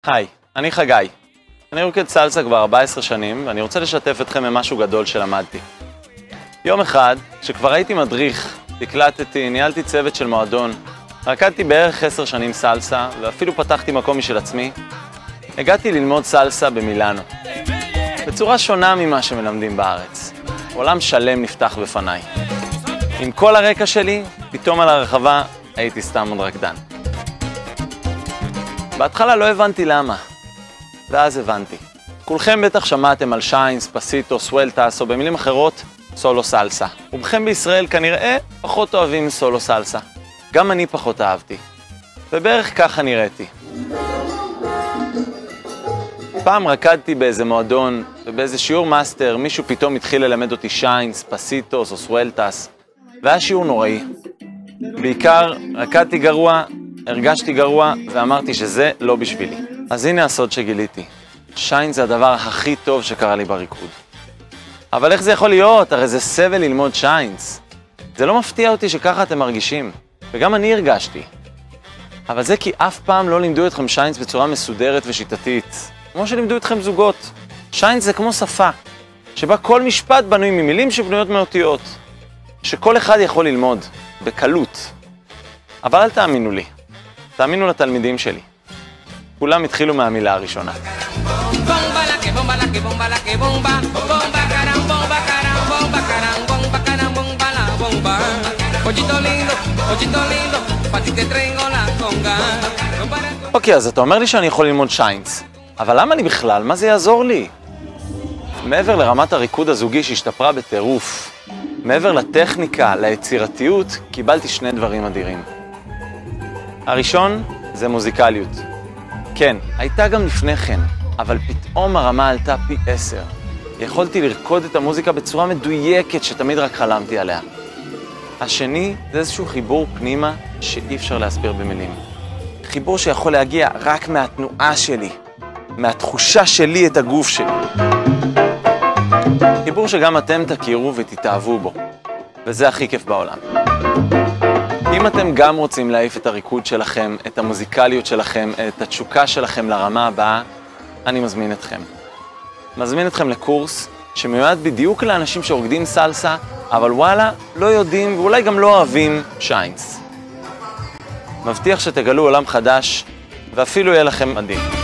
היי, אני חגי. אני רוקד סלסה כבר 14 שנים, ואני רוצה לשתף אתכם במשהו גדול שלמדתי. יום אחד, כשכבר הייתי מדריך, הקלטתי, ניהלתי צוות של מועדון, רקדתי בערך 10 שנים סלסה, ואפילו פתחתי מקום משל עצמי, הגעתי ללמוד סלסה במילאנו. בצורה שונה ממה שמלמדים בארץ. עולם שלם נפתח בפניי. עם כל הרקע שלי, פתאום על הרחבה הייתי סתם עוד רקדן. בהתחלה לא הבנתי למה, ואז הבנתי. כולכם בטח שמעתם על שיינס, פסיטו, סואלטס, או במילים אחרות, סולו סלסה. רובכם בישראל כנראה פחות אוהבים סולו סלסה. גם אני פחות אהבתי. ובערך ככה נראיתי. פעם רקדתי באיזה מועדון, ובאיזה שיעור מאסטר מישהו פתאום התחיל ללמד אותי שיינס, פסיטוס או סואלטס, והיה שיעור נוראי. בעיקר רקדתי גרוע, הרגשתי גרוע, ואמרתי שזה לא בשבילי. אז הנה הסוד שגיליתי. שיינס זה הדבר הכי טוב שקרה לי בריקוד. אבל איך זה יכול להיות? הרי זה סבל ללמוד שיינס. זה לא מפתיע אותי שככה אתם מרגישים, וגם אני הרגשתי. אבל זה כי אף פעם לא לימדו אתכם שיינס בצורה מסודרת ושיטתית. כמו שלימדו אתכם זוגות. שיינס זה כמו שפה, שבה כל משפט בנוי ממילים שבנויות מאותיות, שכל אחד יכול ללמוד, בקלות. אבל אל תאמינו לי, תאמינו לתלמידים שלי. כולם התחילו מהמילה הראשונה. אוקיי, אז אתה אומר לי שאני יכול ללמוד שיינס, אבל למה אני בכלל? מה זה יעזור לי? מעבר לרמת הריקוד הזוגי שהשתפרה בטירוף, מעבר לטכניקה, ליצירתיות, קיבלתי שני דברים אדירים. הראשון זה מוזיקליות. כן, הייתה גם לפני כן, אבל פתאום הרמה עלתה פי 10. יכולתי לרקוד את המוזיקה בצורה מדויקת שתמיד רק חלמתי עליה. השני זה איזשהו חיבור פנימה שאי אפשר להסביר במילים. חיבור שיכול להגיע רק מהתנועה שלי, מהתחושה שלי את הגוף שלי. חיבור שגם אתם תכירו ותתאהבו בו, וזה הכי כיף בעולם. אם אתם גם רוצים להעיף את הריקוד שלכם, את המוזיקליות שלכם, את התשוקה שלכם לרמה הבאה, אני מזמין אתכם. מזמין אתכם לקורס שמיועד בדיוק לאנשים שרוקדים סלסה, אבל וואלה, לא יודעים ואולי גם לא אוהבים שיינס. מבטיח שתגלו עולם חדש, ואפילו יהיה לכם מדהים.